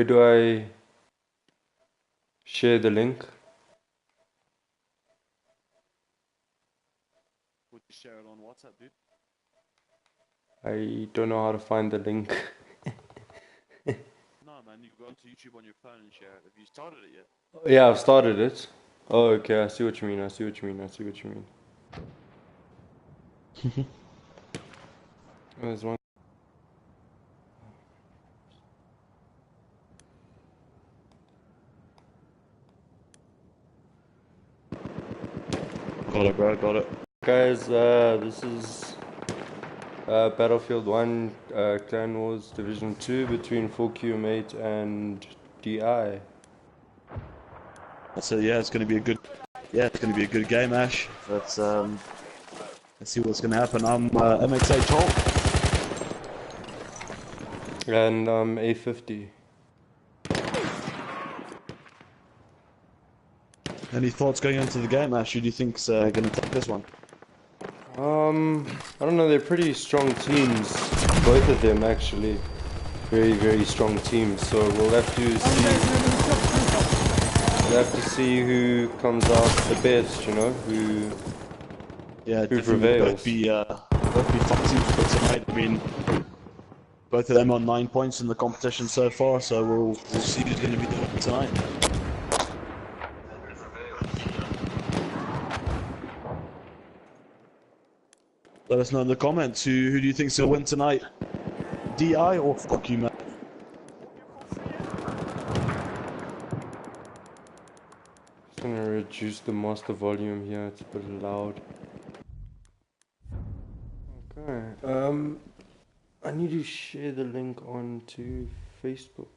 where do I share the link? Would you share it on WhatsApp, dude? I don't know how to find the link. No, man, you can go onto YouTube on your phone and share it. Have you started it yet? Yeah, I've started it. Oh, okay, I see what you mean, I see what you mean, I see what you mean. There's one. Got it, bro, got it. Guys, this is Battlefield 1, Clan Wars Division 2 between 4Q8 and DI. So yeah, it's gonna be a good game, Ash. Let's see what's gonna happen. I'm MX8 Holt. And A50. Any thoughts going into the game, Ash? Who do you think's gonna take this one? I don't know, they're pretty strong teams. Both of them actually. Very, very strong teams. So we'll have to see who comes out the best, you know, who Definitely prevails. both be top teams for tonight. I mean, both of them on 9 points in the competition so far, so we'll see who's gonna be the winner tonight. Let us know in the comments who do you think's gonna win tonight? DI or fuck you, man? Just gonna reduce the master volume here, it's a bit loud. Okay, I need to share the link onto Facebook.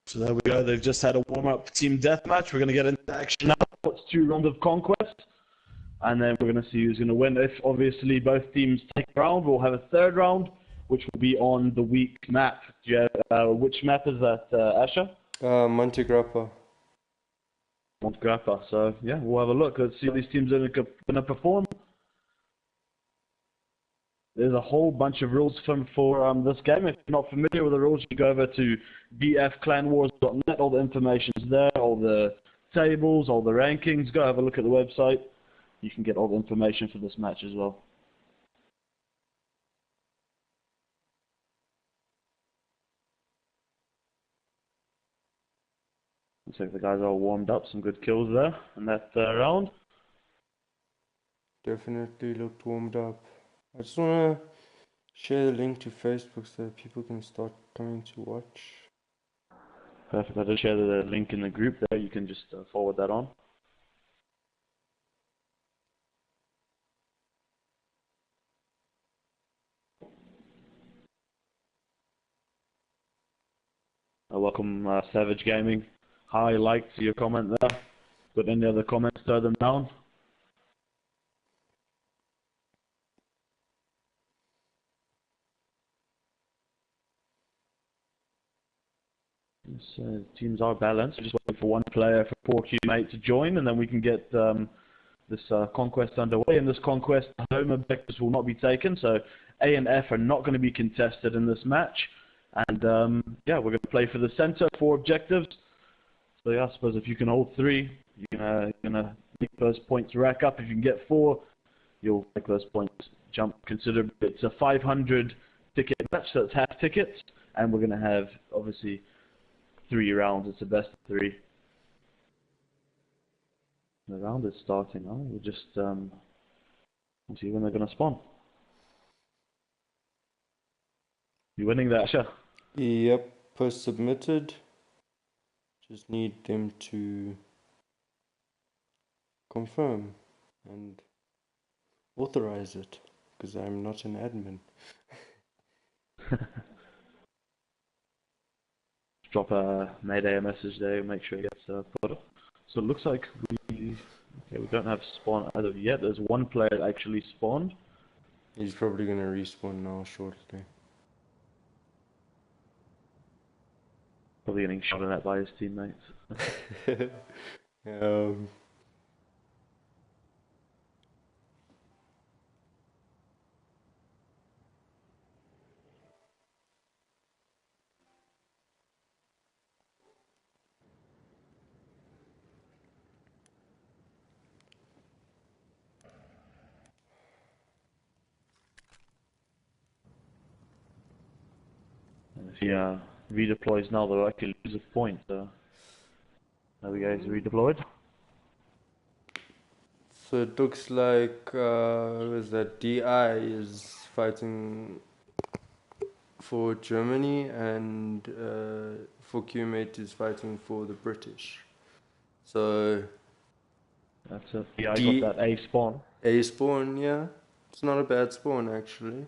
So there we go. They've just had a warm-up team deathmatch. We're going to get into action now. It's 2 rounds of conquest, and then we're going to see who's going to win. If obviously both teams take a round, we'll have a third round, which will be on the weak map. Do you have, which map is that, Asher? Monte Grappa. Monte Grappa. So yeah, we'll have a look. Let's see how these teams are going to perform. There's a whole bunch of rules for this game. If you're not familiar with the rules, you go over to bfclanwars.net. All the information's there, all the tables, all the rankings. Go have a look at the website. You can get all the information for this match as well. Looks like the guys are all warmed up. Some good kills there in that round. Definitely looked warmed up. I just wanna share the link to Facebook so that people can start coming to watch. Perfect. I just shared the link in the group there. You can just forward that on. Welcome, Savage Gaming. Hi, like to your comment there. Got any other comments? Throw them down. So teams are balanced. We're just waiting for one player for Porky Mate to join, and then we can get this conquest underway. In this conquest, home objectives will not be taken, so A and F are not going to be contested in this match. And yeah, we're going to play for the center, 4 objectives. So yeah, I suppose if you can hold 3, you're gonna make those points rack up. If you can get 4, you'll make those points jump considerably. It's a 500 ticket match, so it's half tickets, and we're going to have obviously 3 rounds. It's a best of 3. The round is starting now. We'll just see when they're going to spawn. You winning that, Asha? Yep, post submitted. Just need them to confirm and authorize it, because I'm not an admin. Drop a Mayday a message there, make sure it gets put up. So it looks like we don't have spawn as of yet. There's one player actually spawned. He's probably going to respawn now shortly. Probably getting shot at by his teammates. um, If he redeploys now, they'll likely lose a point. So there we go, he's redeployed. So it looks like who is that? DI is fighting for Germany, and for QMate is fighting for the British. So That's a I got that A spawn. A spawn, yeah. It's not a bad spawn actually.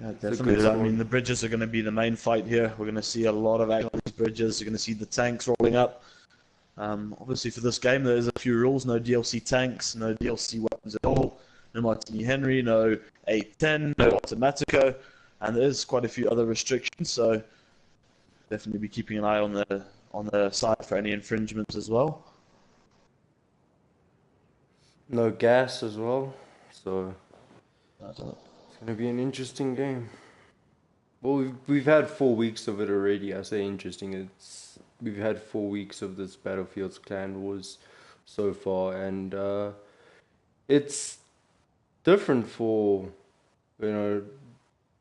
Yeah, definitely. I mean, the bridges are going to be the main fight here. We're going to see a lot of action on these bridges. You're going to see the tanks rolling up. Obviously, for this game, there's a few rules: no DLC tanks, no DLC weapons at all, no Martini Henry, no A10, no Automatico, and there's quite a few other restrictions. So definitely be keeping an eye on the side for any infringements as well. No gas as well, so it's going to be an interesting game. Well, we've had 4 weeks of it already. I say interesting. We've had 4 weeks of this Battlefield's Clan Wars so far, and it's different for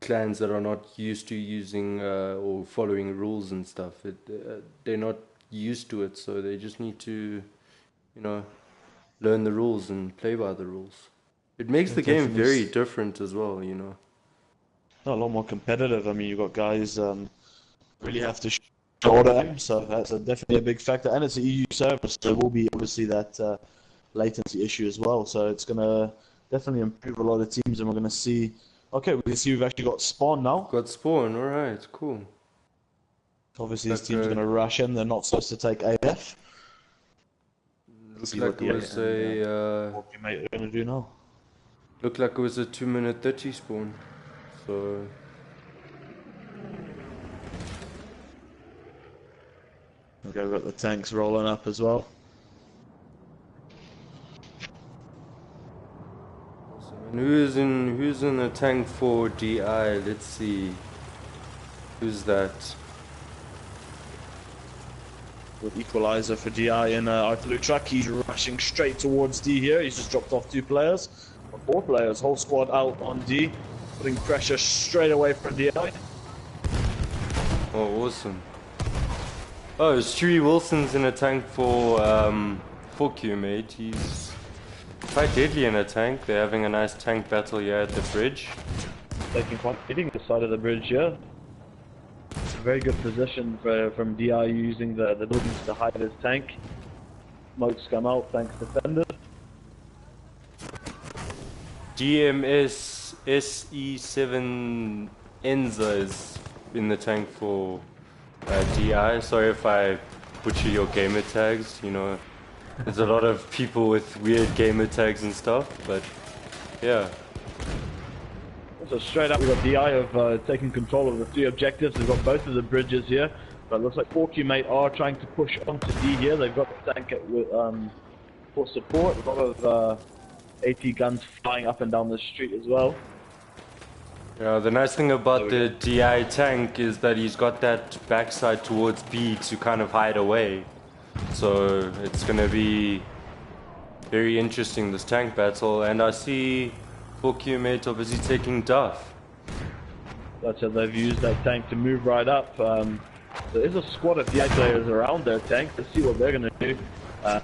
clans that are not used to using or following rules and stuff. They're not used to it, so they just need to, learn the rules and play by the rules. It makes the game very different as well, A lot more competitive. I mean, you've got guys really have to order aim, so that's definitely a big factor. And it's an EU server, so there will be obviously that latency issue as well. So it's going to definitely improve a lot of teams, and we're going to see. Okay, we can see we've actually got spawn now. Got spawn, alright, cool. Obviously, this team's going to rush in. They're not supposed to take AF. Looks like it was a. What you mate are going to do now? Looked like it was a 2-minute 30 spawn. So. Okay, we've got the tanks rolling up as well. And who's in the tank for DI? Let's see. Who's that? With equalizer for DI in Artillery Truck. He's rushing straight towards D here. He's just dropped off 2 players. Or 4 players. Whole squad out on D. Putting pressure straight away for DI. Oh, awesome. Oh, Stewie Wilson's in a tank for QMate. He's quite deadly in a tank. They're having a nice tank battle here at the bridge. Taking quite hitting the side of the bridge here. It's a very good position from DI using the buildings to hide his tank. Smokes come out, tanks defended. DMS SE7 Enza is in the tank for DI. Sorry if I butcher your gamer tags, there's a lot of people with weird gamer tags and stuff, but yeah. So straight up, we've got DI have taken control of the 3 objectives. They've got both of the bridges here, but it looks like 4QMate are trying to push onto D here. They've got the tank for support. A lot of AT guns flying up and down the street as well. Yeah, the nice thing about the DI tank is that he's got that backside towards B to kind of hide away. So it's going to be very interesting, this tank battle. And I see 4QMate obviously taking Duff. That's how they've used that tank to move right up. There is a squad of DI players around their tank. Let's see what they're going to do. A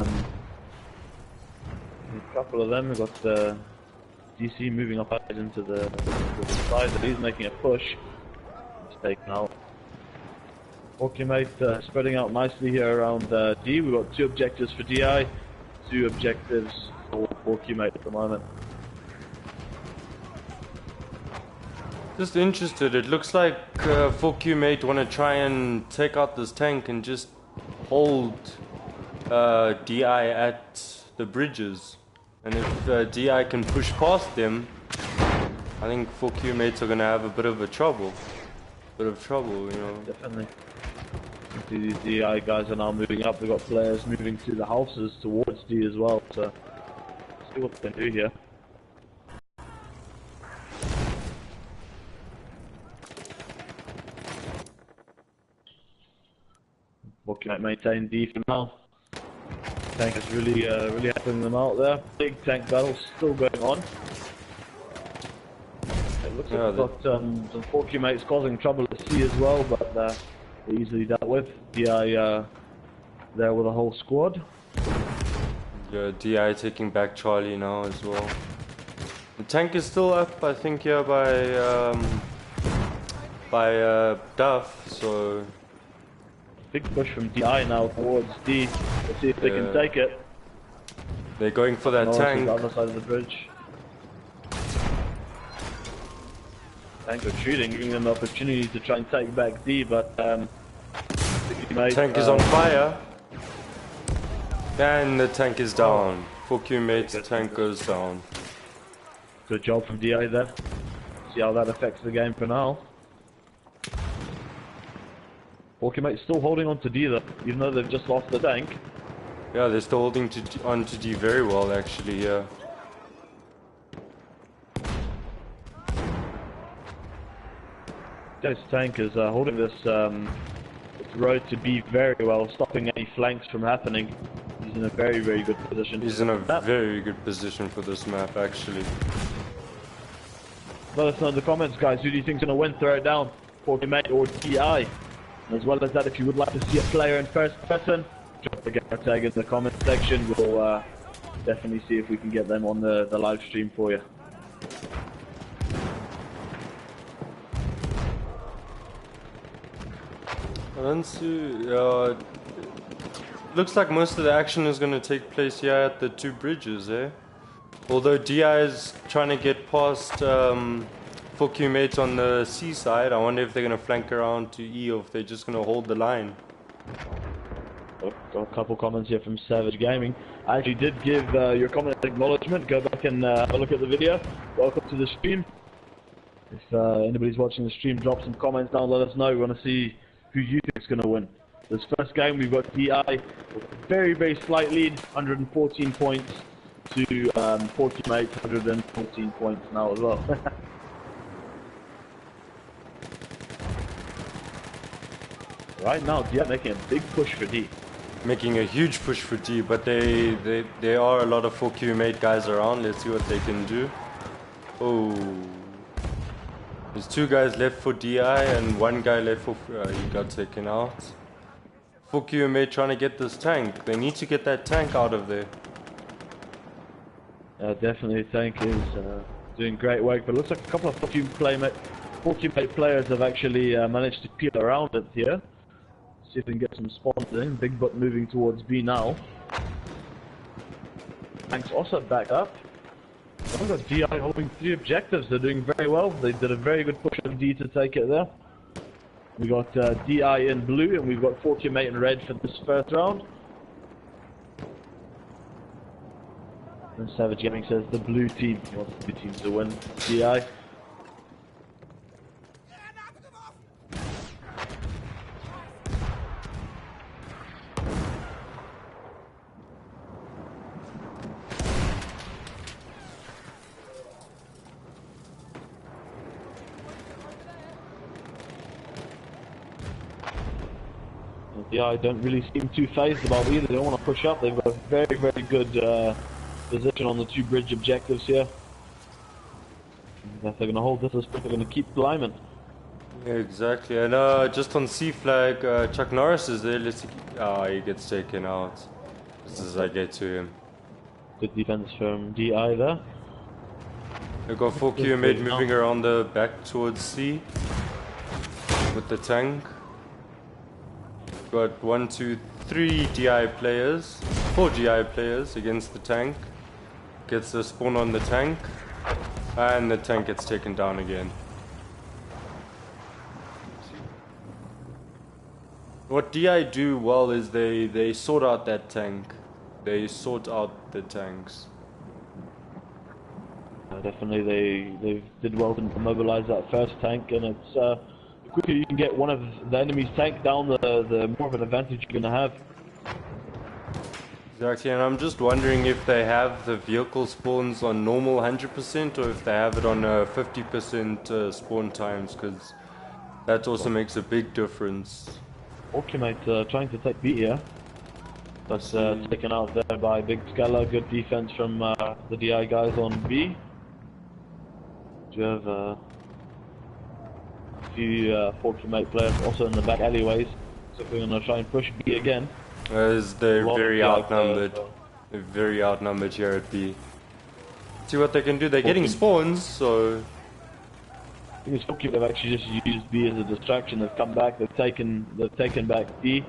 couple of them have got DC moving up into the side, but he's making a push. He's taken out. 4QMate spreading out nicely here around D. We've got 2 objectives for DI, 2 objectives for 4QMate at the moment. Just interested, it looks like 4QMate want to try and take out this tank and just hold DI at the bridges. And if DI can push past them, I think 4QMates are going to have a bit of trouble. Definitely. These DI guys are now moving up. They've got players moving through the houses towards D as well. So, let's see what they can do here. What can I maintain D for now? Tank is really helping them out there. Big tank battle still going on. Looks Yeah, like we've got some 4Q mates causing trouble at C as well, but they're easily dealt with. DI there with a whole squad. yeah, DI taking back Charlie now as well. The tank is still up, I think, here by Duff, so... Big push from DI now towards D. Let's see if they can take it. They're going for that Norris is tank. the other side of the bridge. Tank retreating, giving them the opportunity to try and take back D, but Tank is on fire. And the tank is down. 4Q mates, tank goes down. Good job from DI there. See how that affects the game for now. 4Q mates still holding on to D though, even though they've just lost the tank. Yeah, they're still holding on to D very well actually, yeah. This tank is holding this road to B very well, stopping any flanks from happening. He's in a very, very good position. He's in a very good position for this map actually. Let us know in the comments, guys, who do you think's going to win? Throw it down, 4Q mate or DI. As well as that, if you would like to see a player in first person, drop the gamer tag in the comment section. We'll definitely see if we can get them on the live stream for you. Looks like most of the action is going to take place here at the two bridges, eh? Although DI is trying to get past 4Q mates on the C side, I wonder if they're going to flank around to E or if they're just going to hold the line. Got a couple comments here from Savage Gaming. I actually did give your comment acknowledgement. Go back and have a look at the video. Welcome to the stream. If anybody's watching the stream, drop some comments down. Let us know. We want to see who you think is going to win. This first game, we've got DI with a very, very slight lead, 114 points to 4Q mates, 114 points now as well. Right now, DI making a big push for D. Making a huge push for D, but there are a lot of 4Q mate guys around. Let's see what they can do. Oh, there's two guys left for DI and one guy left for he got taken out. 4Q mate trying to get this tank. They need to get that tank out of there. Definitely, the tank is doing great work, but it looks like a couple of 4Q mate players have actually managed to peel around it here. See if we can get some spawns in. Big butt moving towards B now. Tank's also back up. We've got DI holding 3 objectives. They're doing very well. They did a very good push on D to take it there. We got DI in blue, and we've got 4Q mate in red for this first round. And Savage Gaming says the blue team wants the blue team to win. DI. DI don't really seem too phased about either. They don't want to push up. They've got a very, very good position on the 2 bridge objectives here. If they're going to hold this, they're going to keep climbing. Yeah, exactly. And just on C flag, Chuck Norris is there. Let's see. He gets taken out. Just as I get to him. Good defense from DI there. They've got 4Q mate moving around the back towards C with the tank. Got 1, 2, 3 DI players, 4 DI players against the tank. Gets the spawn on the tank, and the tank gets taken down again. What DI do well is they sort out that tank. They sort out the tanks. Definitely, they did well to mobilize that first tank, and it's the quicker you can get one of the enemy's tank down, the more of an advantage you're going to have. Exactly, and I'm just wondering if they have the vehicle spawns on normal 100% or if they have it on 50% spawn times, because that also makes a big difference. Okay, mate, trying to take B here. That's taken out there by Big Scala. Good defense from the DI guys on B. Do you have few 4Q mate players also in the back alleyways. So we're gonna try and push B again. As they're very outnumbered. Players, They're very outnumbered here at B. See what they can do. They're getting spawns, so... I think it's 4Q, they've actually just used B as a distraction. They've come back, they've taken back B.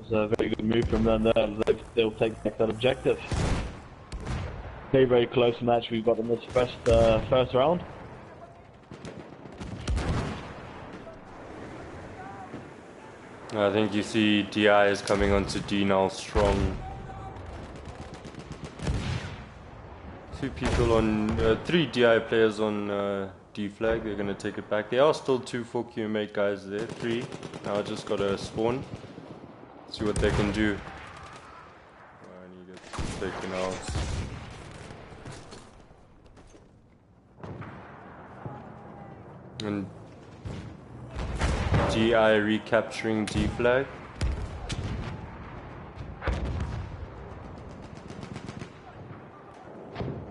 It's a very good move from them there. They'll take back that objective. Very, very close match we've got in this first round. I think you see DI is coming onto D now strong. 2 people on, 3 DI players on D flag. They're gonna take it back. There are still 2 4Q mate guys there. 3. Now just gotta spawn. See what they can do. And he gets taken out. And DI recapturing D flag.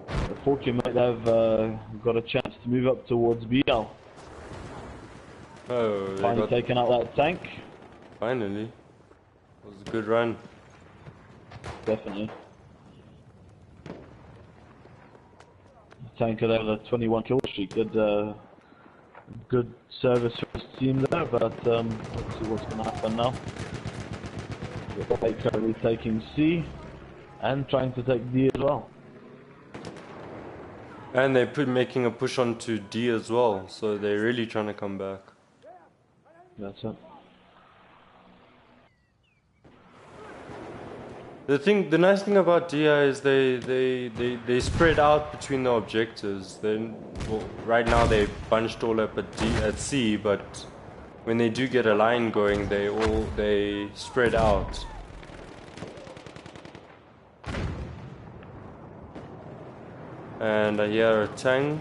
The 4Q might have got a chance to move up towards B now. Oh, they Finally got taking out that tank. finally. It was a good run. Definitely. Tanker there with a 21 kill streak. Good service for his team there, but let's see what's going to happen now. They're currently taking C and trying to take D as well. And they're making a push onto D as well, so they're really trying to come back. That's it. The nice thing about DI is they spread out between the objectives. Then right now they bunched all up at C, but when they do get a line going, they spread out. And I hear a tank,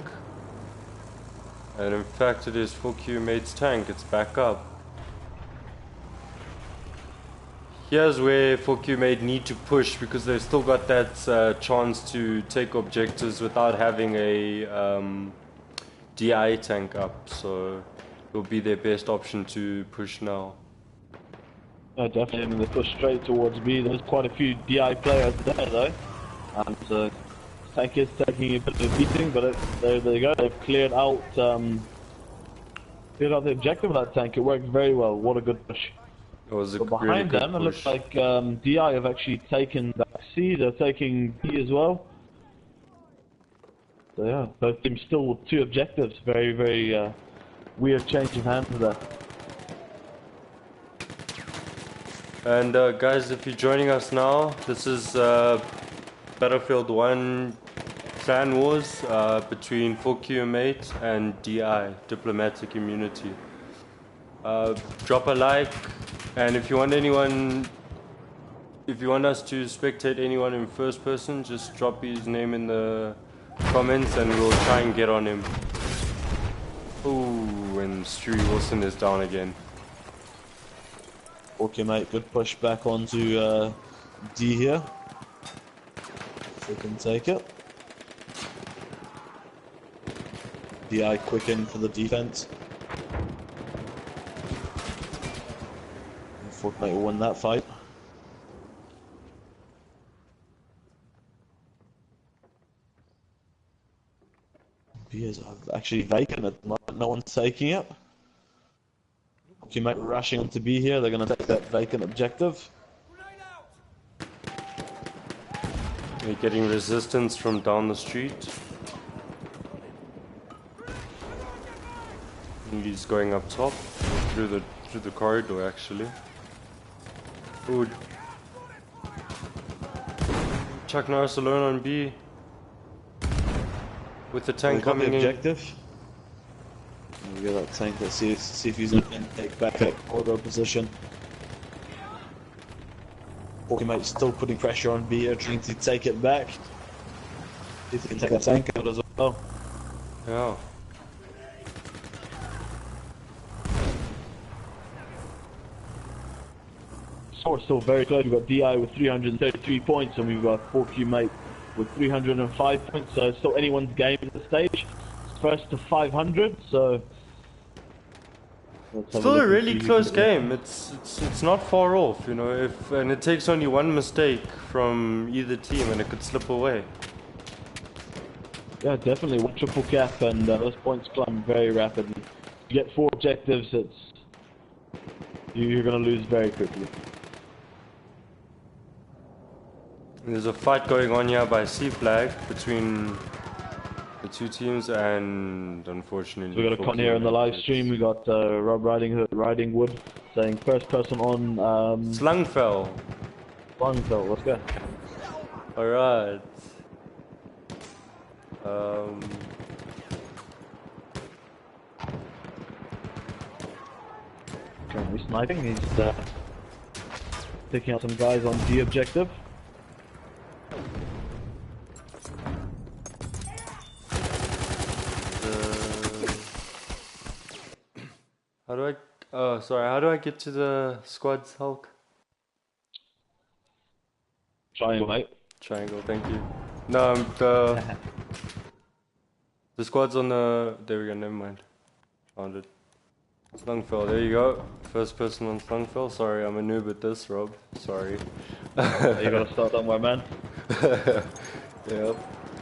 and in fact it is 4Q mate's tank. It's back up. Here's where 4Q mate need to push because they've still got that chance to take objectives without having a DI tank up, so it'll be their best option to push now. Yeah, definitely. I mean, they push straight towards B. There's quite a few DI players there though, and tank is taking a bit of a beating, but there they go. They've cleared out the objective of that tank. It worked very well. What a good push. It was a But behind really them, good it looks push. like DI have actually taken back C. They're taking B as well. So yeah, both teams still with 2 objectives. Very, very weird change of hands there. And guys, if you're joining us now, this is Battlefield 1 Clan Wars between 4Q mate and DI, Diplomatic Immunity. Drop a like, and if you want us to spectate anyone in first person, just drop his name in the comments and we'll try and get on him. Ooh, and Stewie Wilson is down again. Okay, mate, good push back onto D here. If we can take it. DI quick in for the defense. Fortnite will win that fight. B is actually vacant at the moment, no one's taking it. Okay, mate, rushing onto B here, they're going to take that vacant objective. They're getting resistance from down the street. And he's going up top through the corridor actually. Ooh. Chuck Norris alone on B. With the tank coming the in. objective. We get that tank, let's see if he's going to take back that corridor position. Okay, mate, still putting pressure on B here, trying to take it back. See if he can take that tank out as well. Yeah. We're still very close. We've got DI with 333 points, and we've got 4Q mate with 305 points. So it's still anyone's game at this stage. It's first to 500. So Let's have a Still a look and really see who close can get game. It's not far off, you know. And it takes only one mistake from either team, and it could slip away. Yeah, definitely. One triple cap, and those points climb very rapidly. You get 4 objectives, you're going to lose very quickly. There's a fight going on here by C flag between the two teams, and unfortunately, So we got a con here in the live stream. We got Rob Riding Wood saying first person on Slungfell. Slungfell. Let's go. All right. Currently sniping. He's picking out some guys on D objective. How do I? Oh, sorry. How do I get to the squad's Hulk? Triangle, mate. Triangle. Thank you. No, the squad's on the. There we go. Never mind. Found it. Slungfell. There you go. First person on Slungfell. Sorry, I'm a noob at this, Rob. Sorry. You gotta start somewhere, man. Yep.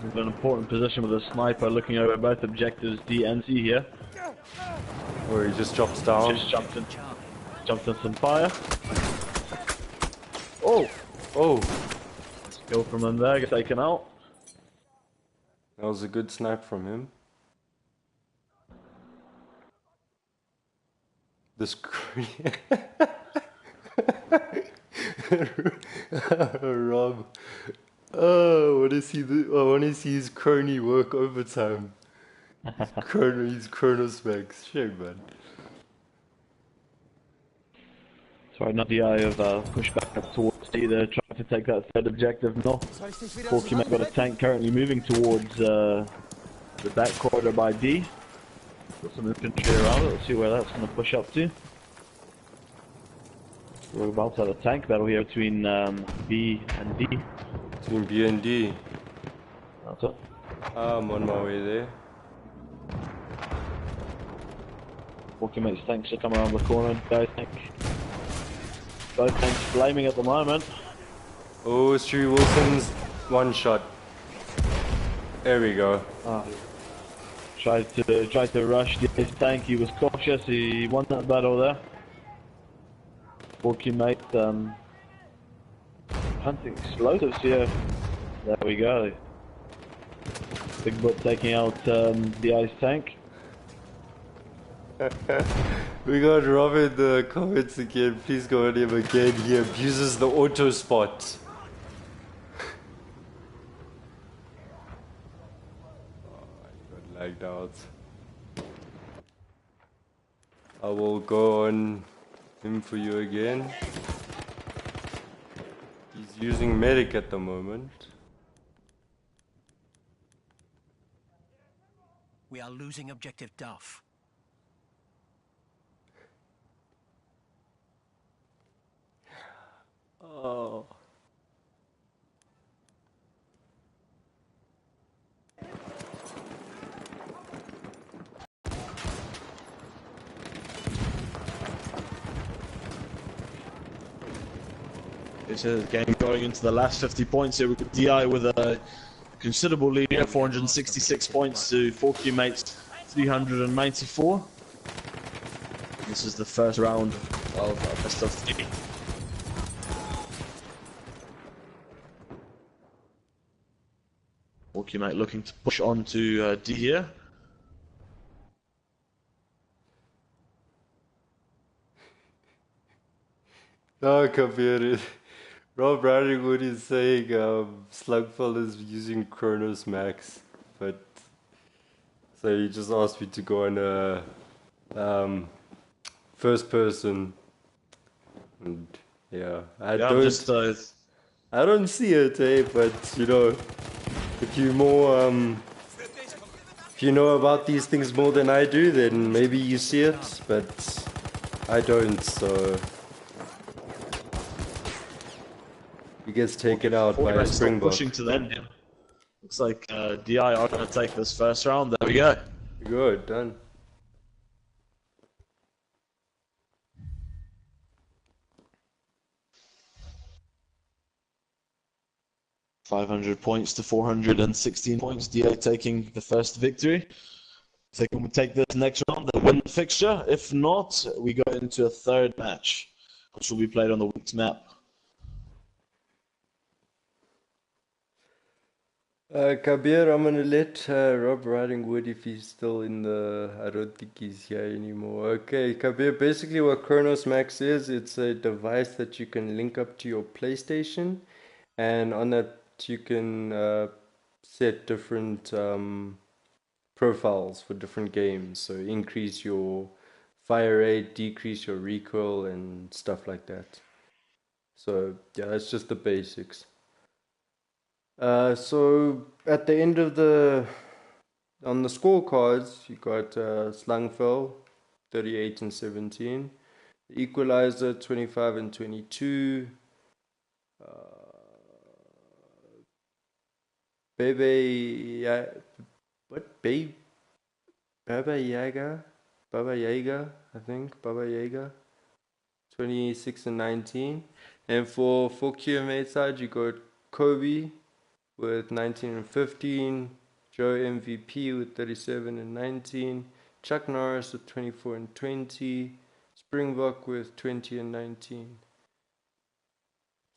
He's in an important position with a sniper looking over both objectives D and C here. Or he just drops down. Just jumped in some fire. Oh! Oh! Kill from them there, get taken out. That was a good snipe from him. This Rob. Oh, what is he do? I want to see his crony work overtime. His Chronos Max. Shame, man. Sorry, not the eye of push back up towards D there, trying to take that third objective. No. Forky got a tank currently moving towards the back corridor by D. Got some infantry around it, let's see where that's going to push up to. We're about to have a tank battle here between B and D. Between B and D. That's it. I'm on my way there. Forky tanks are coming around the corner, both tanks flaming at the moment. Oh, Stewie Wilson's one shot. There we go. Tried to rush his tank. He was cautious. He won that battle there. Forky hunting explosives here. There we go. Big Butt taking out the ice tank. We got Rob in the comments again. Please go on him again. He abuses the auto spot. Oh, I got lagged out. I will go on him for you again. He's using medic at the moment. We are losing objective Duff. Oh. This is a game going into the last 50 points here. We've got DI with a considerable lead here, 466 points to 4Q mates 394. This is the first round of best of 3. Forky mate looking to push on to D here. No, computer. Rob Radingwood is saying Slugfell is using Chronos Max, but so he just asked me to go on a first person, and yeah, I don't see it, but you know, if you know about these things more than I do, then maybe you see it, but I don't, so he gets taken out by a Springbok. Pushing to the end, yeah. Looks like DI are going to take this first round. There we go. Good, done. 500 points to 416 points. DA taking the first victory. If they can take this next round, they win the fixture. If not, we go into a third match, which will be played on the week's map. Kabir, I'm gonna let Rob Ridingwood if he's still in the. I don't think he's here anymore. Okay, Kabir. Basically, what Chronos Max is, it's a device that you can link up to your PlayStation, and on that you can set different profiles for different games. So increase your fire rate, decrease your recoil, and stuff like that. So yeah, that's just the basics. So at the end of on the scorecards, you got Slangfell, 38 and 17, Equalizer, 25 and 22, uh, Bebe, yeah, what, Baba Yaga, I think, Baba Yaga, 26 and 19, and for QMA side, you got Kobe with 19 and 15, Joe MVP with 37 and 19, Chuck Norris with 24 and 20, Springbok with 20 and 19.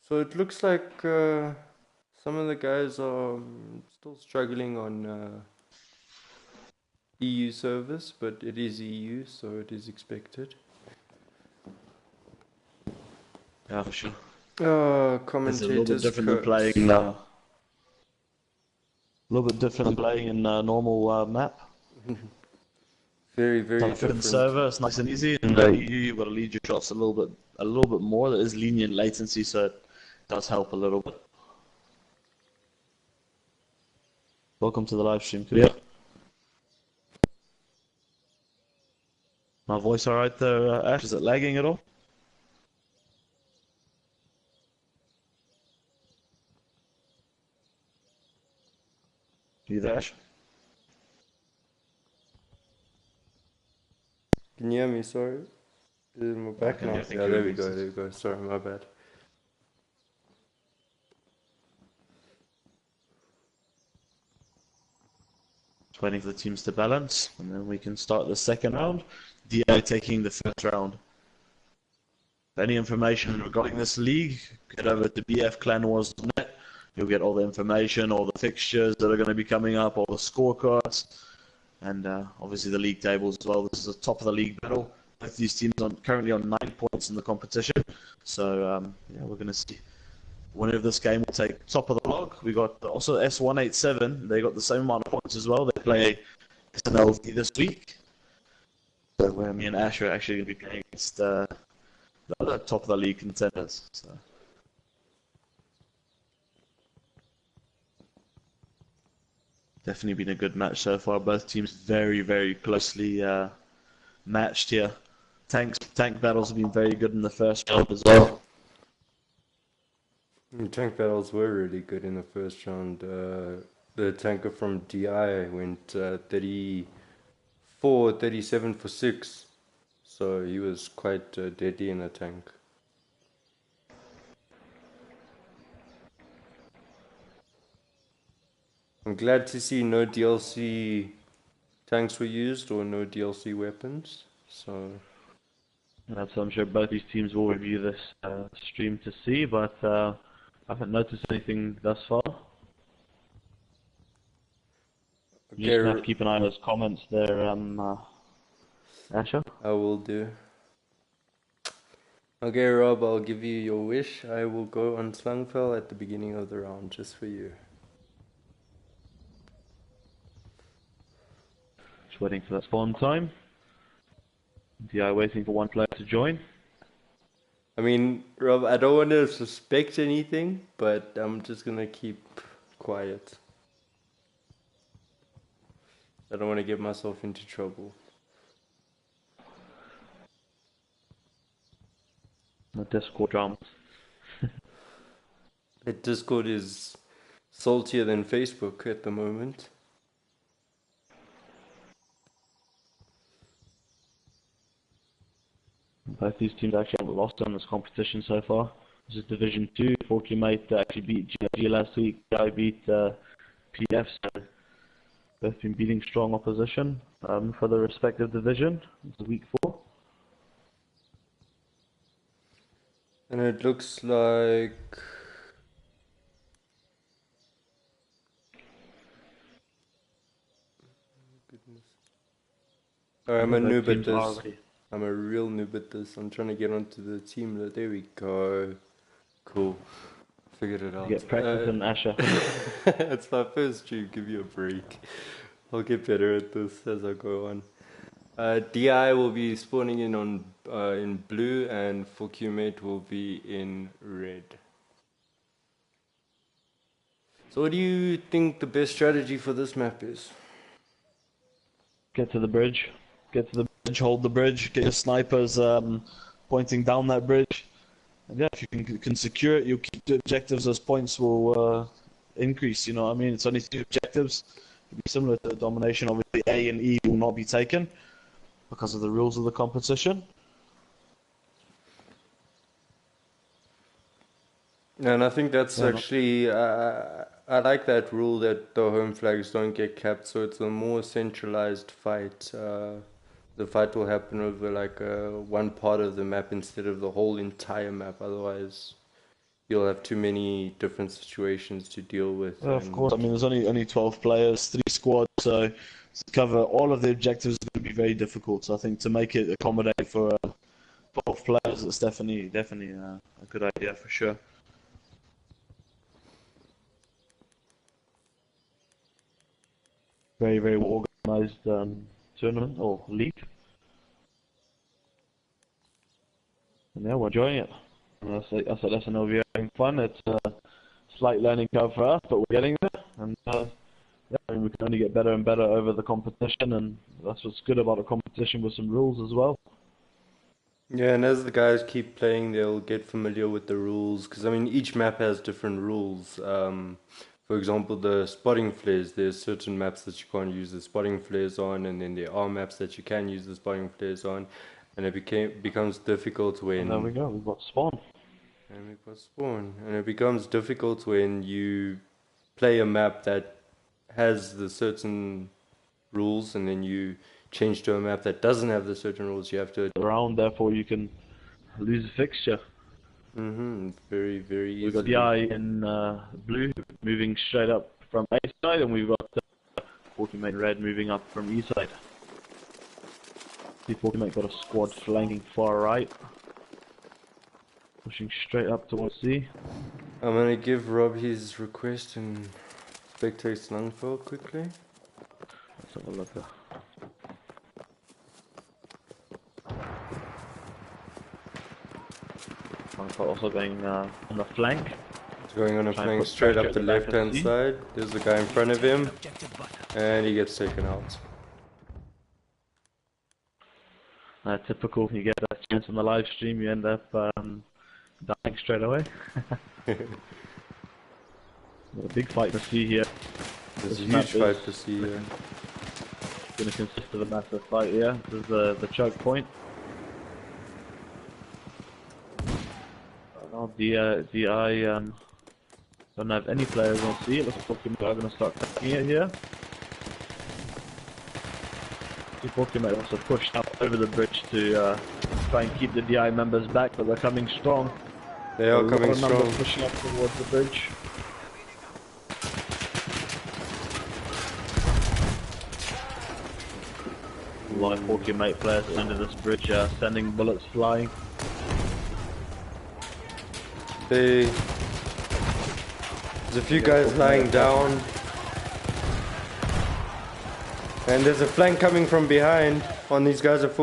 So it looks like some of the guys are still struggling on EU service, but it is EU, so it is expected. Yeah, for sure. Commentators. It's a little bit different than playing now. A little bit different than playing in a normal map. Very, very different. different. Server, it's nice and easy. In the EU, you've got to lead your shots a little bit more. There is lenient latency, so it does help a little bit. Welcome to the live stream. Yeah. My voice alright there, Ash? Is it lagging at all? You there, Ash? Can you hear me? Sorry. Is it my back now? Yeah, there we go. There we go. Sorry, my bad. Just waiting for the teams to balance, and then we can start the second round. DA taking the first round. Any information regarding this league, get over to bfclanwars.net. You'll get all the information, all the fixtures that are going to be coming up, all the scorecards, and obviously the league tables as well. This is the top of the league battle. Both these teams are currently on 9 points in the competition. So yeah, we're going to see. Winner of this game will take top of the log. We got also S187. They got the same amount of points as well. They play SNLV this week. So where me and Ash are actually going to be playing against the other top of the league contenders. So. Definitely been a good match so far. Both teams very, very closely matched here. Tank battles have been very good in the first round as well. Tank battles were really good in the first round. The tanker from DI went 34, 37 for 6. So he was quite deadly in the tank. I'm glad to see no DLC tanks were used or no DLC weapons. So I'm sure both these teams will review this stream to see, but I haven't noticed anything thus far. You just have to keep an eye on those comments there, Asher. I will do. Okay, Rob, I'll give you your wish. I will go on Slangfell at the beginning of the round, just for you. Just waiting for that spawn time. DI waiting for one player to join. I mean, Rob, I don't want to suspect anything, but I'm just gonna keep quiet. I don't want to get myself into trouble. No Discord dramas. The Discord is saltier than Facebook at the moment. Both these teams actually haven't lost on this competition so far. This is Division 2. 4Q mate actually beat GIG last week. I beat PF, so both been beating strong opposition for the respective division. It's week 4. And it looks like I'm a noob at this. I'm a real noob at this. I'm trying to get onto the team. There we go. Cool. Figured it out. Get practice in Asher. It's my first stream. Give you a break. I'll get better at this as I go on. DI will be spawning in on in blue, and 4Q mate will be in red. So what do you think the best strategy for this map is? Get to the bridge. Get to the bridge, hold the bridge, get your snipers pointing down that bridge. And yeah, if you can secure it, you'll keep the objectives as points will increase, you know what I mean? It's only 2 objectives. It'll be similar to the domination. Obviously A and E will not be taken because of the rules of the competition. And I think that's actually, I like that rule that the home flags don't get capped, so it's a more centralized fight. The fight will happen over like one part of the map instead of the whole entire map, otherwise you'll have too many different situations to deal with. Of course, I mean there's only 12 players, 3 squads, so to cover all of the objectives is going to be very difficult. So I think to make it accommodate for 12 players, it's definitely a good idea for sure. Very, very well organized tournament or league. And yeah, we're enjoying it. And I said SNL, we're having fun. It's a slight learning curve for us, but we're getting there. And yeah, I mean, we can only get better and better over the competition, and that's what's good about a competition with some rules as well. Yeah, and as the guys keep playing, they'll get familiar with the rules, because I mean, each map has different rules. For example, the spotting flares, there's certain maps that you can't use the spotting flares on, and then there are maps that you can use the spotting flares on, and it becomes difficult when... And there we go, we've got spawn. And we've got spawn. And it becomes difficult when you play a map that has the certain rules, and then you change to a map that doesn't have the certain rules. You have to... Around, therefore you can lose a fixture. Very, very easy. We've got the eye in blue moving straight up from A side, and we've got 4Q mate red moving up from E side. The 4Q mate got a squad flanking far right, pushing straight up towards C. I'm gonna give Rob his request and spectate Slungfell quickly. Let's have a look there. Also going on the flank. He's going on a flank straight up the left hand side. There's a guy in front of him, and he gets taken out. Typical, you get that chance on the live stream, you end up dying straight away. A big fight to see here. There's a huge fight to see here. It's going to consist of a massive fight here. This is the choke point. DI don't have any players on C. It looks like we're going to start taking it here. The Pokemon also pushed up over the bridge to try and keep the DI members back, but they're coming strong. They are coming strong. Pushing up towards the bridge. A lot of Pokemon players under this bridge sending bullets flying. There's a few guys lying down, and there's a flank coming from behind on these guys at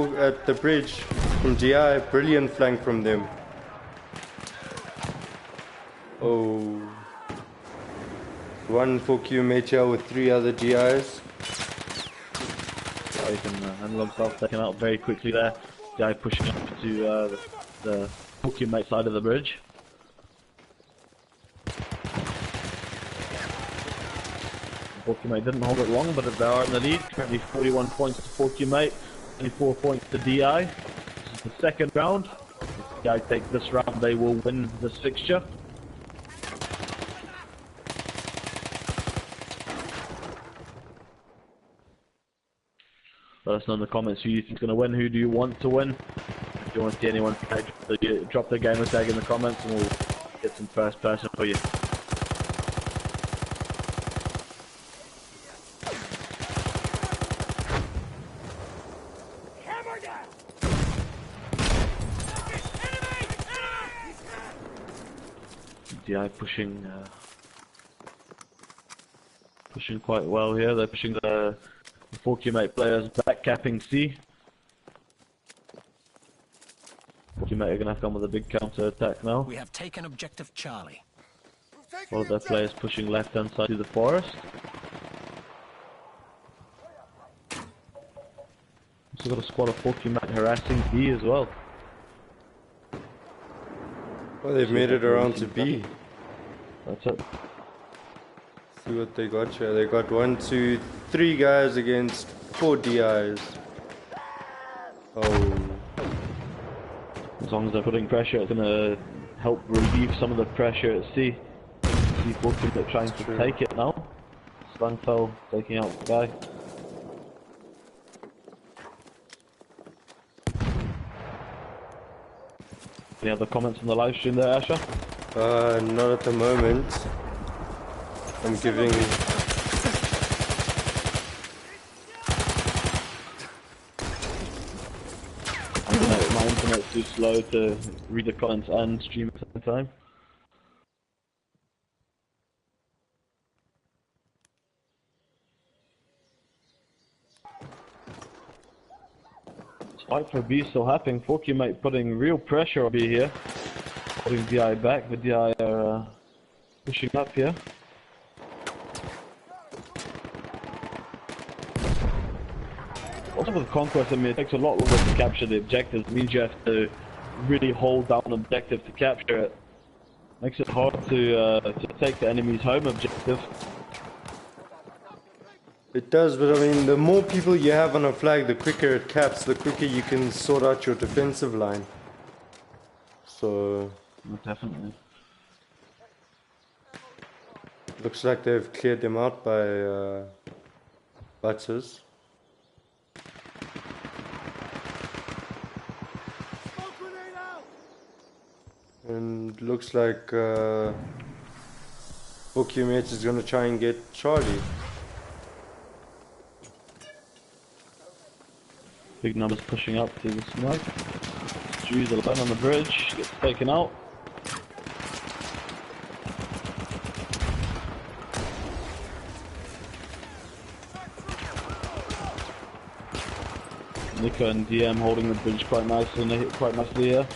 the bridge from GI. Brilliant flank from them. Oh, one 4Q mate here with 3 other GIs. You can handle himself taken out very quickly there. GI pushing up to the 4Q mate side of the bridge. Pokemate didn't hold it long, but they are in the lead. Currently 41 points to Pokemate, 24 points to DI. This is the second round. DI take this round, they will win this fixture. Let us know in the comments who you think is going to win, who do you want to win. If you want to see anyone drop their gamer tag in the comments and we'll get some first person for you. DI pushing quite well here. They're pushing the 4Q players back capping C. 4Q are going to have to come with a big counter attack now. We have taken objective Charlie. All of their players pushing left hand side to the forest. Also got a squad of 4Q harassing B as well. Well, they've made it around to B. That's it. See what they got here. They got 1, 2, 3 guys against 4 DIs. Oh. As long as they're putting pressure, it's going to help relieve some of the pressure at C. C4 are trying to take it now. Slangfell taking out the guy. Any other comments on the live stream there, Asher? Not at the moment. I'm giving... My internet's too slow to read the comments and stream at the same time. Fight for B still happening. 4Q putting real pressure on B here. Putting DI back, but DI are pushing up here. Also with Conquest, I mean, it takes a lot longer to capture the objectives. It means you have to really hold down an objective to capture it. Makes it hard to take the enemy's home objective. It does, but I mean, the more people you have on a flag, the quicker it caps, the quicker you can sort out your defensive line. So... Definitely. Looks like they've cleared them out by Butters. And looks like 4Q is going to try and get Charlie. Big numbers pushing up to the smoke. Drew's alone on the bridge, gets taken out. Nico and DM holding the bridge quite nicely, and they hit quite nicely here.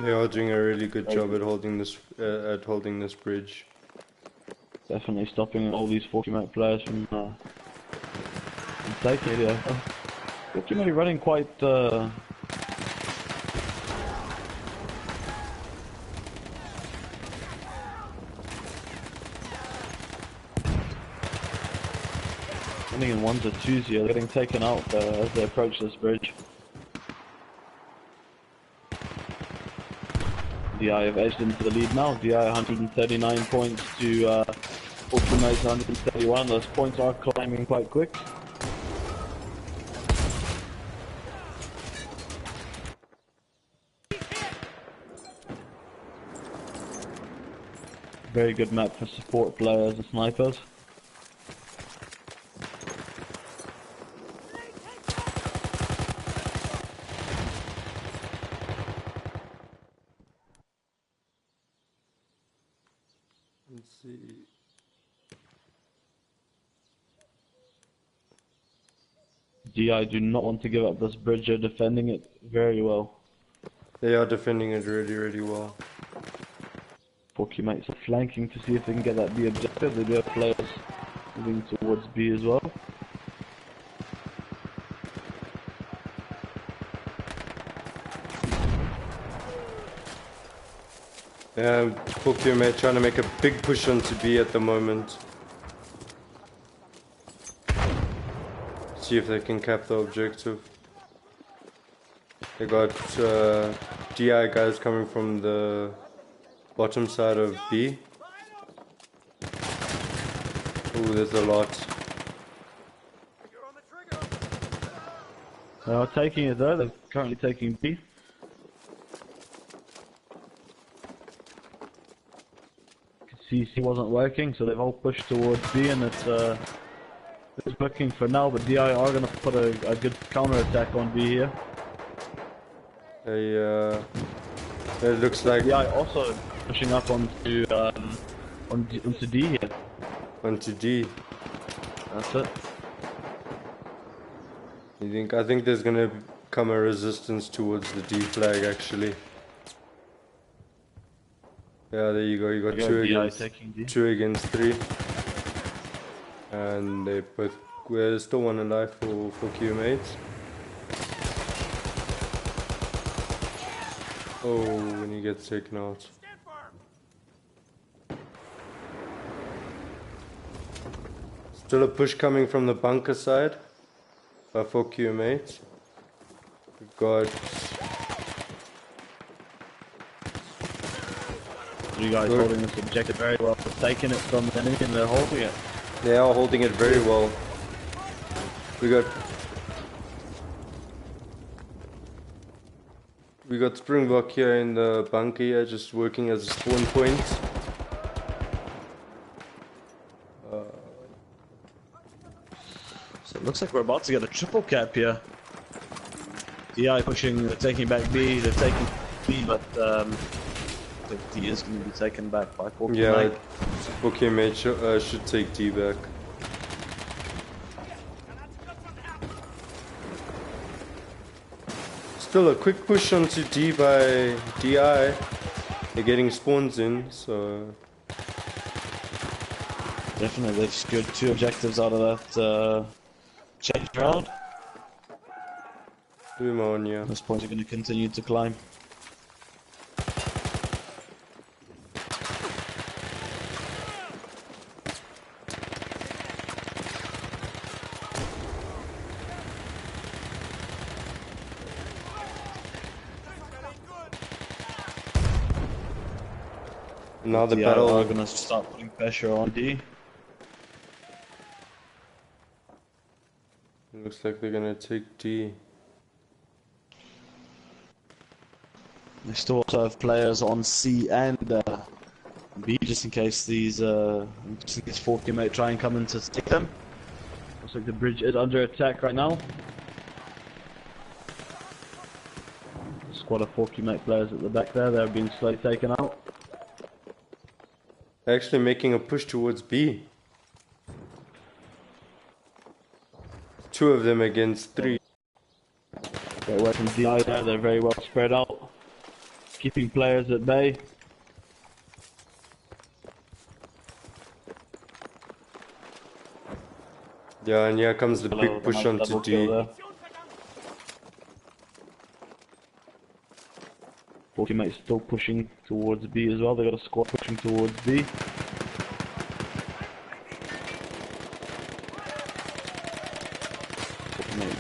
They are doing a really good job at holding this bridge. Definitely stopping all these 4Q players from taking it here. 4Q running quite running in 1s or 2s here, getting taken out as they approach this bridge. DI have edged into the lead now. DI 139 points to 4Q 131. Those points are climbing quite quick. Very good map for support players and snipers. Let's see. DI do not want to give up this bridge. They're defending it very well. They are defending it really, really well. 4Q mates are flanking to see if they can get that B objective. They do have players moving towards B as well. Yeah, 4Q mate trying to make a big push onto B at the moment. See if they can cap the objective. They got DI guys coming from the bottom side of B. Ooh, there's a lot. They are taking it though, they're currently taking B. C wasn't working, so they've all pushed towards B, and it's working for now, but DI are going to put a good counter attack on B here. It looks like DI also pushing up onto onto D here. Onto D. That's it. I think there's gonna come a resistance towards the D flag actually. Yeah, there you go. You got two against three, and they both. There's still one alive for Q mates. Oh, when he gets taken out. Still a push coming from the bunker side for Q mates. We've got. You guys holding this objective very well. They're taking it from the enemy and they're holding it. They are holding it very well. We got Springbok here in the bunker here, just working as a spawn point. So it looks like we're about to get a triple cap here. DI pushing, they're taking back B, they're taking B, but I think D is going to be taken back by 4K. Yeah, 4K mate should take D back. Still a quick push onto D by DI. They're getting spawns in, so... Definitely, they've secured 2 objectives out of that change round. Boom on, yeah. Those points are going to continue to climb. Now the DI battle are going to start putting pressure on D. looks like they're gonna take D. They still also have players on C and B, just in case these 4K mate try and come in to take them. Looks like the bridge is under attack right now. Squad of 4Q mate players at the back there, they're being slowly taken out. They're actually making a push towards B. 2 of them against 3. They're working DI there, they're very well spread out. Keeping players at bay. Yeah, and here comes the big push onto D. 4Q mate's still pushing towards B as well, they got a squad pushing towards B.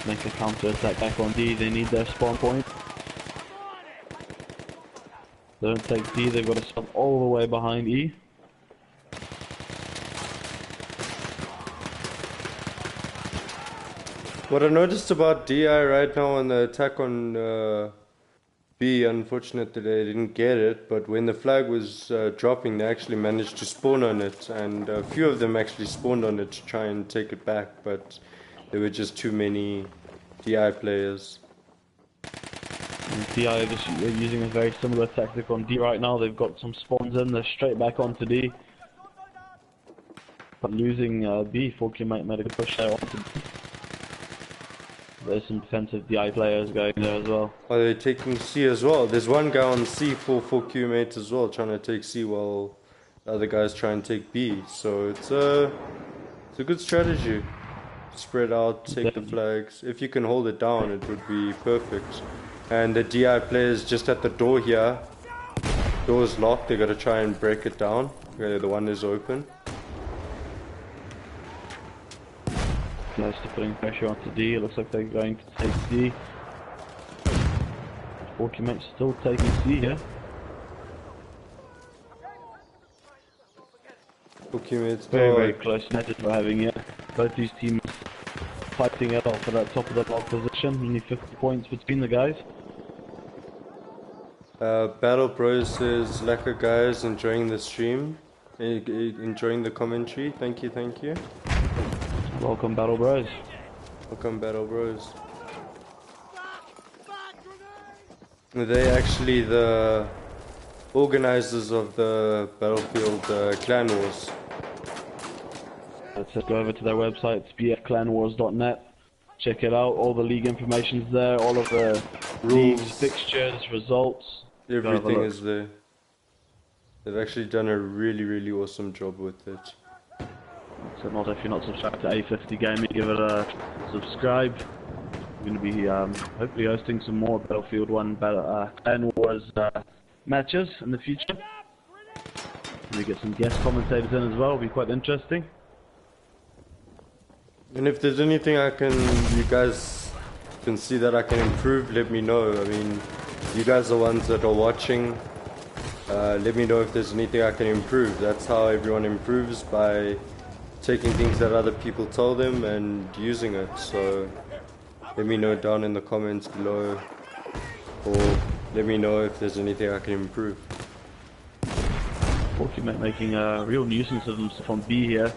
Make a counter attack back on D, they need their spawn point. They don't take D, they've got to stop all the way behind E. What I noticed about DI right now on the attack on B, unfortunately they didn't get it, but when the flag was dropping they actually managed to spawn on it, and a few of them actually spawned on it to try and take it back, but there were just too many DI players. And DI are just using a very similar tactic on D right now. They've got some spawns in, they're straight back onto D. But losing B, 4Q made a good push there onto D. There's some defensive DI players going there as well. Are they taking C as well? There's one guy on C for 4Q mate as well, trying to take C while the other guys try and take B. So it's a good strategy. Spread out, take the flags. If you can hold it down, it would be perfect. And the DI players just at the door here. Door's locked, they gotta try and break it down. Okay, the one is open. Close to putting pressure onto D, it looks like they're going to take D. Forky Mate's still taking C here. It's Very close matches we're having here. Both these teams fighting it out for that top of the log position. Only 50 points between the guys. Battle Bros says, Lacquer guys, enjoying the stream, enjoying the commentary. Thank you, thank you. Welcome, Battle Bros. Welcome, Battle Bros. They're actually the organizers of the Battlefield Clan Wars. Let's go over to their website, it's bfclanwars.net. Check it out, all the league information's there, all of the Rules, leagues, fixtures, results. everything is there. They've actually done a really awesome job with it. So not if you're not subscribed to A50 Gaming, give it a subscribe. We're going to be hopefully hosting some more Battlefield 1 Clan Wars matches in the future. We get some guest commentators in as well, it'll be quite interesting. And if there's anything you guys can see that I can improve, let me know. I mean, you guys are the ones that are watching. Let me know if there's anything I can improve. That's how everyone improves, by taking things that other people tell them and using it. So let me know down in the comments below, or let me know if there's anything I can improve. Forky Mate making a real nuisance of himself on B here.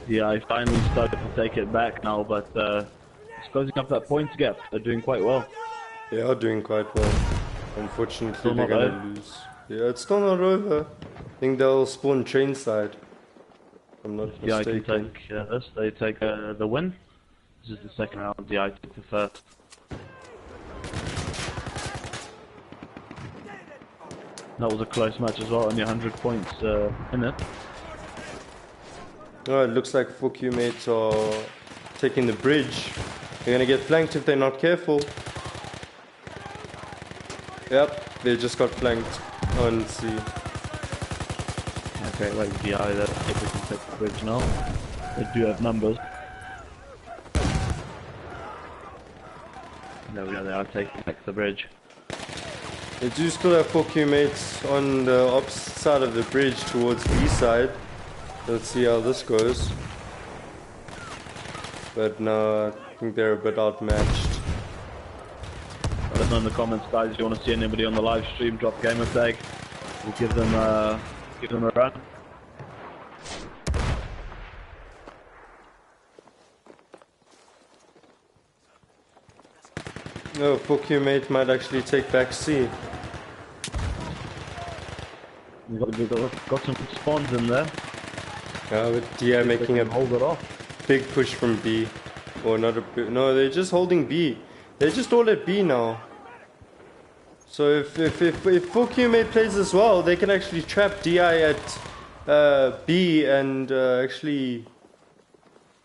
Yeah, I finally started to take it back now, but it's closing up that points gap. They're doing quite well. They are doing quite well. Unfortunately, Still they're not gonna over. lose. Yeah, it's still not over. I think they'll spawn train side. I'm not DI can mistaken. take this. They take the win. This is the second round. DI took the first. That was a close match as well. Only 100 points in it. Oh, it looks like Forky Mates are taking the bridge. They're gonna get flanked if they're not careful. Yep, they just got flanked on C. Okay, like DI that if we can take the bridge now. They do have numbers. There we go, they are taking back the bridge. They do still have Forky Mates on the opposite side of the bridge towards B side. Let's see how this goes. But no, I think they're a bit outmatched. Let us know in the comments, guys, if you want to see anybody on the live stream, drop gamer tag. We'll give them a run. No, Forky Mate might actually take back C. We've got some spawns in there. With DI making a Hold it off. big push from B. Or not a big, no, they're just holding B. They're just all at B now. So if Forky Mate plays as well, they can actually trap DI at B and actually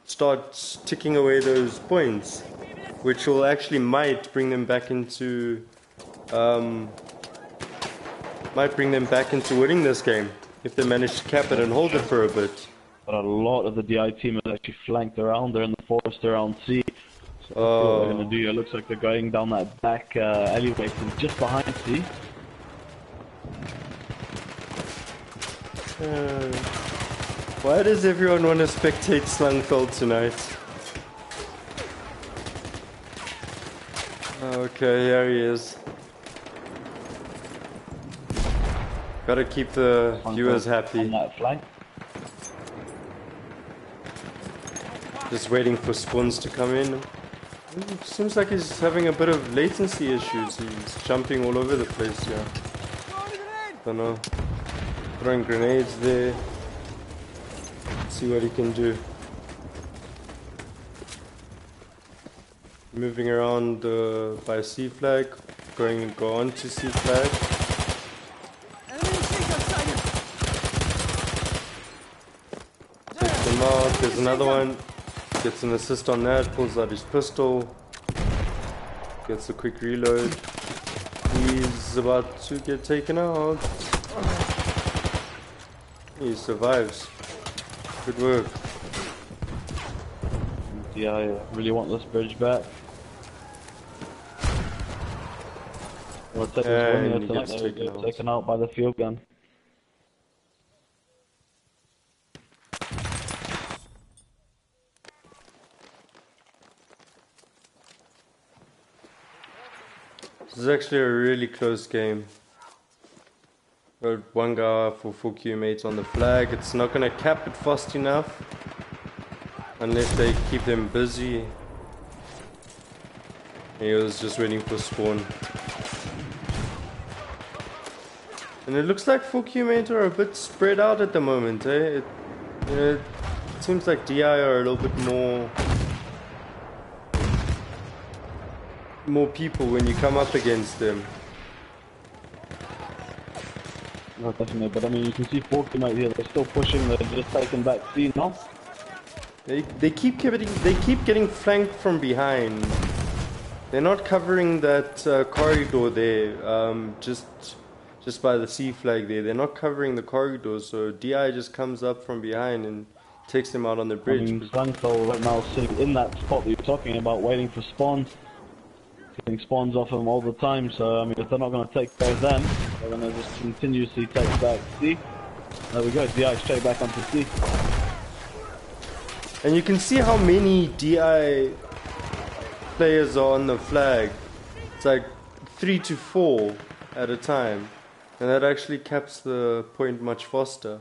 start ticking away those points, which will actually might bring them back into winning this game if they manage to cap it and hold it for a bit. But a lot of the DI team is actually flanked around. They're in the forest around C. So what they're going to do, it looks like they're going down that back alleyway from just behind C. Why does everyone want to spectate Slungfeld tonight? Okay, here he is. Gotta keep the viewers happy. On that flank. Just waiting for spawns to come in. Seems like he's having a bit of latency issues. He's jumping all over the place here. Don't know. Throwing grenades there. See what he can do. Moving around by C flag. Go on to C flag. Takes him out. There's another one. Gets an assist on that, pulls out his pistol, gets a quick reload. He's about to get taken out. He survives. Good work. Yeah, I really want this bridge back. Well, take this win here And he tonight. gets There we taken go, out. taken out by the field gun. This is actually a really close game. Got one guy for 4Q mates on the flag. It's not going to cap it fast enough unless they keep them busy. He was just waiting for spawn. And it looks like 4Q mates are a bit spread out at the moment, eh? It seems like DI are a little bit more people when you come up against them. No, definitely, but I mean, you can see 4Q out here, they're still pushing, they're just taking back C now. They keep getting flanked from behind. They're not covering that corridor there, just by the C flag there. They're not covering the corridor, so DI just comes up from behind and takes them out on the I bridge. mean, Slangfell right now sitting in that spot that you're talking about, waiting for spawns. Getting spawns off them all the time, so I mean, if they're not going to take care of them, they're going to just continuously take back C. There we go, DI straight back onto C. And you can see how many DI players are on the flag. It's like 3 to 4 at a time, and that actually caps the point much faster.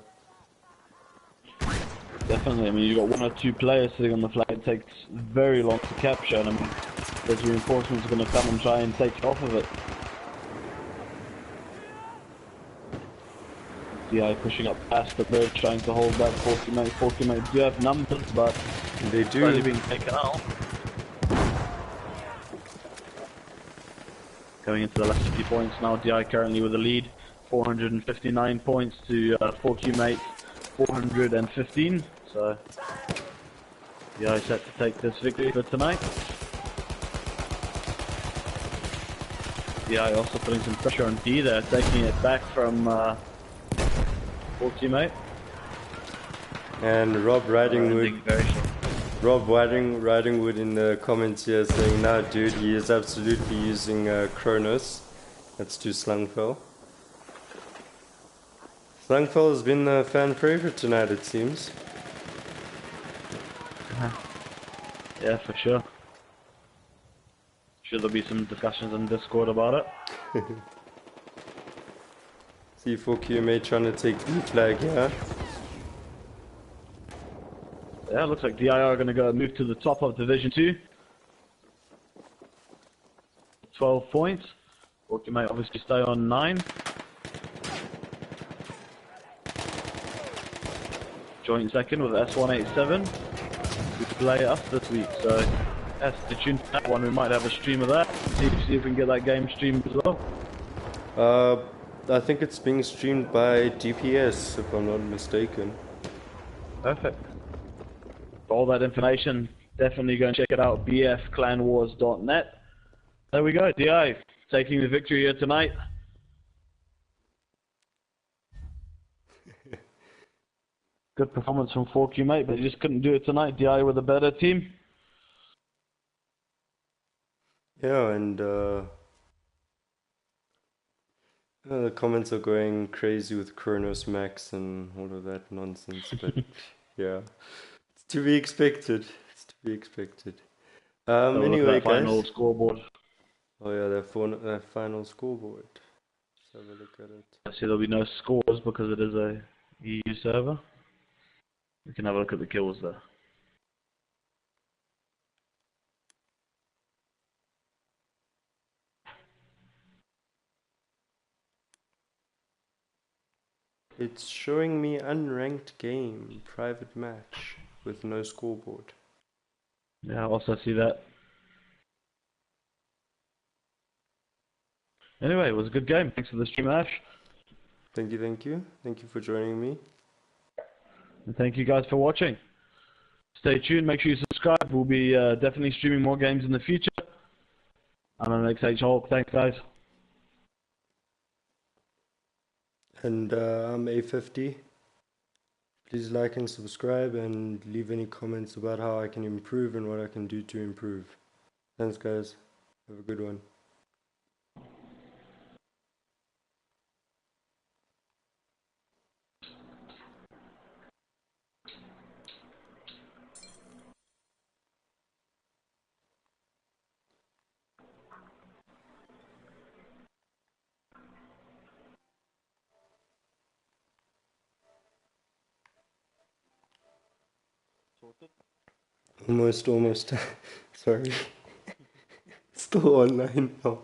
Definitely, I mean, you've got 1 or 2 players sitting on the flag, it takes very long to capture, and I mean, those reinforcements are going to come and try and take you off of it. DI pushing up past the bridge, trying to hold back 4Q mates. 4Q mates do have numbers, but They do. already being taken out. Going into the last 50 points now, DI currently with the lead. 459 points to 4Q mates, 415. So, DI set to take this victory for tonight. DI also putting some pressure on D there, taking it back from 4Q mate. And Rob Ridingwood in the comments here saying, "Nah, dude, he is absolutely using Kronos." That's to Slangfell. Slangfell has been the fan favorite tonight, it seems. Yeah, for sure. Sure there'll be some discussions on Discord about it. C4Q mate trying to take B flag here. Yeah, looks like DI are going to go move to the top of Division 2. 12 points. 4Q might obviously stay on 9. Joint second with S187. We play us this week, so yeah, stay tuned for that one. We might have a stream of that. See if we can get that game streamed as well. I think it's being streamed by DPS, if I'm not mistaken. Perfect. For all that information, definitely go and check it out, bfclanwars.net. There we go, DI taking the victory here tonight. Good performance from 4Q mate, but he just couldn't do it tonight. DI with a better team. Yeah, and the comments are going crazy with Kronos Max and all of that nonsense, but yeah, it's to be expected. It's to be expected. Anyway, guys. Final scoreboard. Oh yeah, that final scoreboard. Let's have a look at it. I see there'll be no scores because it is a EU server. We can have a look at the kills there. It's showing me unranked game, private match, with no scoreboard. Yeah, I also see that. Anyway, it was a good game. Thanks for the stream, Ash. Thank you, thank you. Thank you for joining me. And thank you guys for watching. Stay tuned, make sure you subscribe. We'll be definitely streaming more games in the future. I'm MXH Hulk. Thanks, guys. And I'm A50. Please like and subscribe and leave any comments about how I can improve and what I can do to improve. Thanks, guys. Have a good one. Almost. Sorry. Still online now.